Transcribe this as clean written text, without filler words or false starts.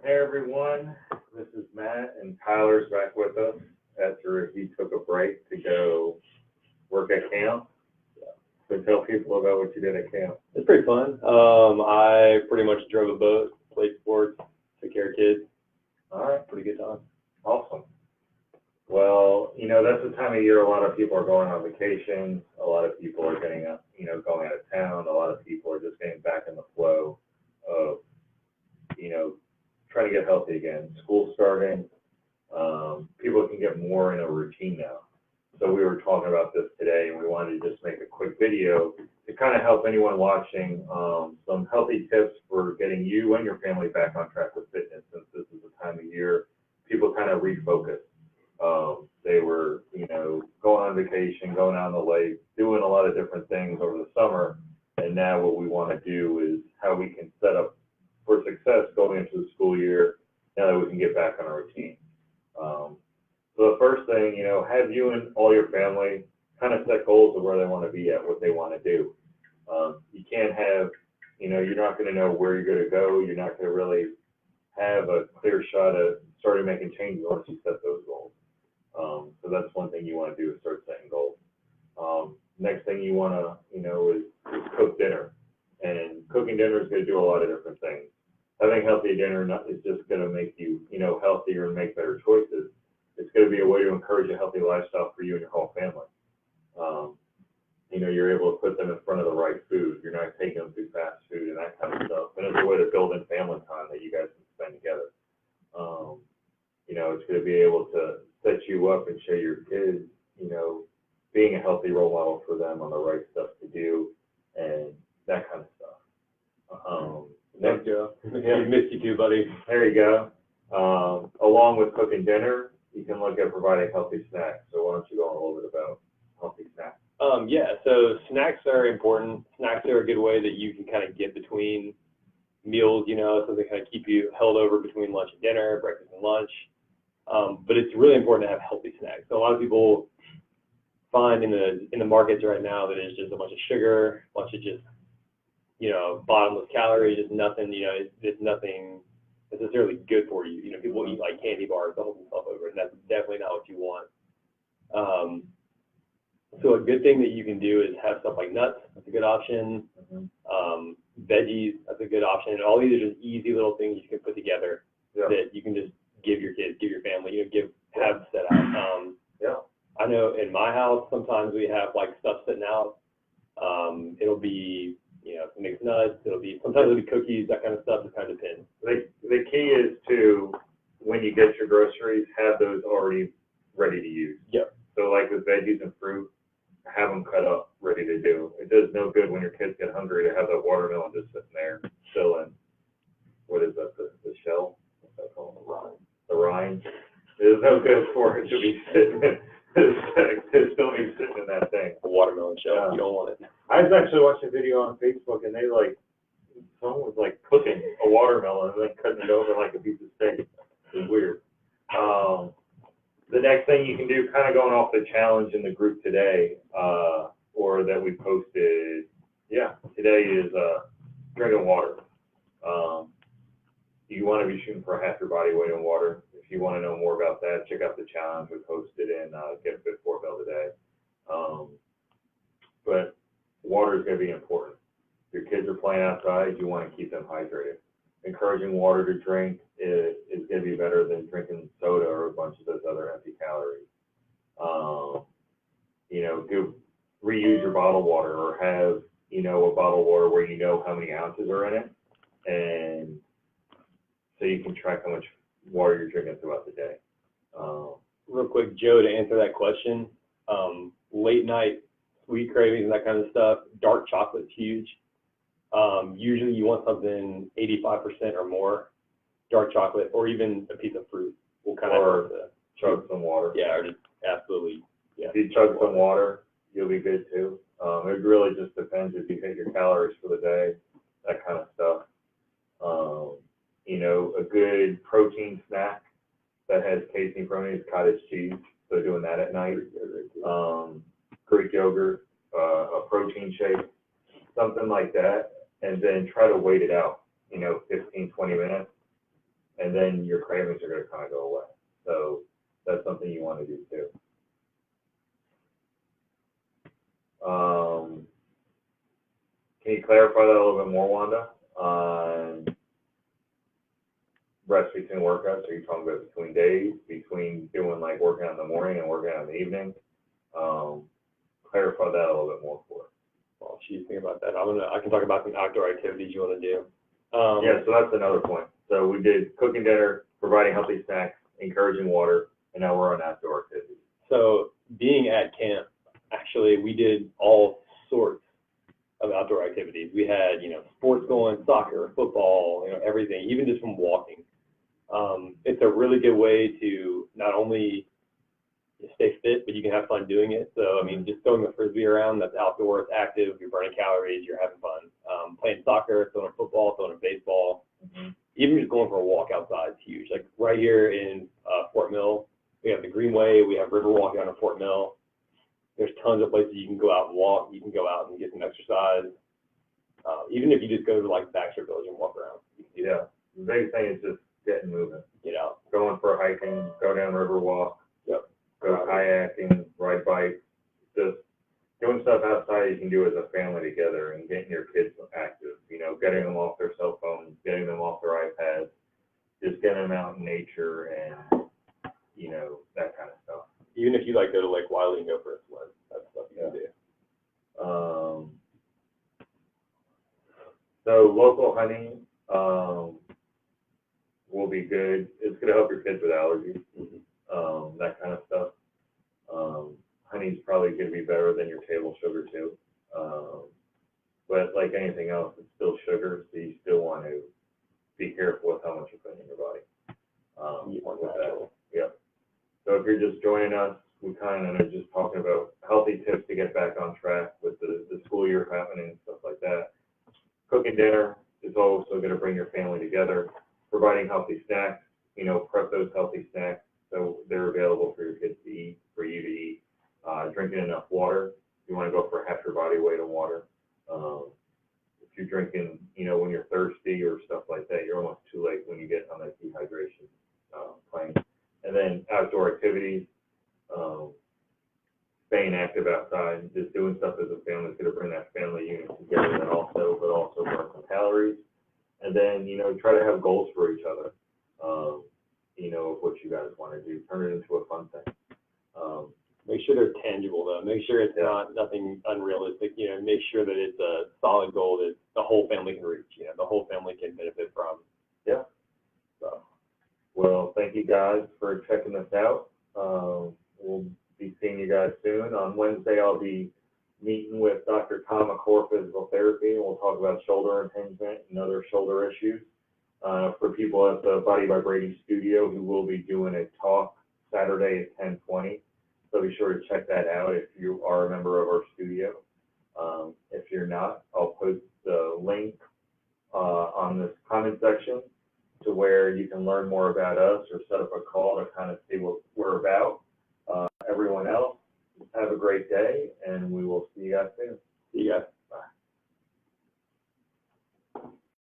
Hey everyone, this is Matt and Tyler's back with us after he took a break to go work at camp. So tell people about what you did at camp. It's pretty fun. I pretty much drove a boat, played sports, took care of kids. All right, Pretty good time. awesome. Well, that's the time of year a lot of people are going on vacation. A lot of people are getting up, going out of town. A lot of people are just getting back in the flow of, trying to get healthy again. School starting. People can get more in a routine now. So we were talking about this today, and we wanted to just make a quick video to kind of help anyone watching some healthy tips for getting you and your family back on track with fitness, since this is the time of year people kind of refocus. They were, going on vacation, going out on the lake, doing a lot of different things over the summer, and now what we want to do is how we can set up for success going into the school year now that we can get back on our routine. So the first thing, have you and all your family kind of set goals of where they want to be at, what they want to do. You can't have, you're not going to know where you're going to go. You're not going to really have a clear shot at starting making changes once you set those goals. So that's one thing you want to do is start setting goals. Next thing you want to, is cook dinner. And cooking dinner is going to do a lot of different things. Having healthy dinner is just going to make you, healthier and make better choices. It's going to be a way to encourage a healthy lifestyle for you and your whole family. You're able to put them in front of the right food. You're not taking them through fast food and that kind of stuff. And it's a way to build in family time that you guys can spend together. It's going to be able to set you up and show your kids, being a healthy role model for them on the right stuff to do and that kind of stuff. Thanks, Joe. Yeah. Missed you too, buddy. There you go. Along with cooking dinner, you can look at providing healthy snacks. So why don't you go on a little bit about healthy snacks? So snacks are important. Snacks are a good way that you can kind of get between meals, so they kind of keep you held over between lunch and dinner, breakfast and lunch. But it's really important to have healthy snacks. So a lot of people find in the markets right now that it's just a bunch of sugar, a bunch of just, bottomless calories, just nothing, it's nothing necessarily good for you. People eat like candy bars to hold themselves over, and that's definitely not what you want. So a good thing that you can do is have stuff like nuts. That's a good option. Veggies, that's a good option. And all these are just easy little things you can put together that you can just give your kids, give your family, have set out. I know in my house, sometimes we have like stuff sitting out. It'll be, some mixed nuts. Sometimes it'll be cookies, that kind of stuff. It kind of depends. The key is to, when you get your groceries, have those already ready to use. Yep. So like with veggies and fruit, have them cut up, ready to do. It does no good when your kids get hungry to have that watermelon just sitting there, still in, what is that, the shell? What's that called? The rind. It is no good for it to be sitting in. To still be sitting in that thing. A watermelon shell. You don't want it. I was actually watching a video on Facebook, and someone was cooking a watermelon and then cutting it over like a piece of steak. It was weird. The next thing you can do, kind of going off the challenge in the group today, or that we posted, today is drinking water. You want to be shooting for half your body weight in water. If you want to know more about that, check out the challenge we posted in Get Fit for Bell today. But water is going to be important. Your kids are playing outside, you want to keep them hydrated. Encouraging water to drink is going to be better than drinking soda or a bunch of those other empty calories. Reuse your bottled water, or have, a bottled water where you know how many ounces are in it, and so you can track how much water you're drinking throughout the day. Real quick, Joe, to answer that question, late night sweet cravings and that kind of stuff, dark chocolate's huge. Usually you want something 85% or more dark chocolate, or even a piece of fruit will kind of chug some water. Yeah, or just absolutely. Yeah. If you chug some water, you'll be good too. It really just depends if you hit your calories for the day, that kind of stuff. A good protein snack that has casein protein is cottage cheese. So doing that at night. Greek yogurt, a protein shake, something like that, and then try to wait it out, 15, 20 minutes. and then your cravings are gonna kind of go away. So that's something you want to do too. Can you clarify that a little bit more, Wanda? On rest between workouts, are you talking about between days, between doing like working out in the morning and working out in the evening? Clarify that a little bit more for us. Well, she's thinking about that. I can talk about some outdoor activities you want to do. Yeah, so that's another point. So we did cooking dinner, providing healthy snacks, encouraging water, and now we're on outdoor activities. So being at camp, actually, we did all sorts of outdoor activities. We had, sports going, soccer, football, everything, even just from walking. It's a really good way to not only stay fit, but you can have fun doing it. So, just throwing a frisbee around, that's outdoors, active, you're burning calories, you're having fun. Playing soccer, throwing a football, throwing a baseball, even just going for a walk outside is huge. Like right here in Fort Mill, we have the Greenway, we have Riverwalk down in Fort Mill. There's tons of places you can go out and walk. You can go out and get some exercise. Even if you just go to like Baxter Village and walk around. Yeah, the big thing is just getting moving. Get out. Going for hiking, go down Riverwalk. Yep. Go kayaking, ride bikes, just doing stuff outside you can do as a family together and getting your kids active, getting them off their cell phones, getting them off their iPads, just getting them out in nature and, that kind of stuff. Even if you like go to Lake Wiley and go for a swim, that's stuff you can do. So local hunting will be good. It's going to help your kids with allergies, that kind of stuff. Honey's probably going to be better than your table sugar too. But like anything else, it's still sugar, so you still want to be careful with how much you put in your body. With that. Yep. So if you're just joining us, we kind of are just talking about healthy tips to get back on track with the school year happening and stuff like that. Cooking dinner is also going to bring your family together. Providing healthy snacks, prep those healthy snacks so they're available for your kids to eat, for you to eat. Drinking enough water. You want to go for half your body weight of water. If you're drinking, when you're thirsty or stuff like that, you're almost too late when you get on that dehydration plane. And then outdoor activities, staying active outside, just doing stuff as a family is going to bring that family unit together but also burn some calories. And then, try to have goals for each other, of what you guys want to do. Turn it into a fun thing. Make sure they're tangible though. Make sure it's not nothing unrealistic. Make sure that it's a solid goal that the whole family can reach. The whole family can benefit from. Yeah. So, well, thank you guys for checking this out. We'll be seeing you guys soon. On Wednesday, I'll be meeting with Dr. Tom McCord, Physical Therapy, and we'll talk about shoulder impingement and other shoulder issues. For people at the Body by Brady studio, who will be doing a talk Saturday at 10:20. So be sure to check that out if you are a member of our studio. If you're not, I'll post the link on this comment section to where you can learn more about us or set up a call to kind of see what we're about. Everyone else, have a great day, and we will see you guys soon. See you guys.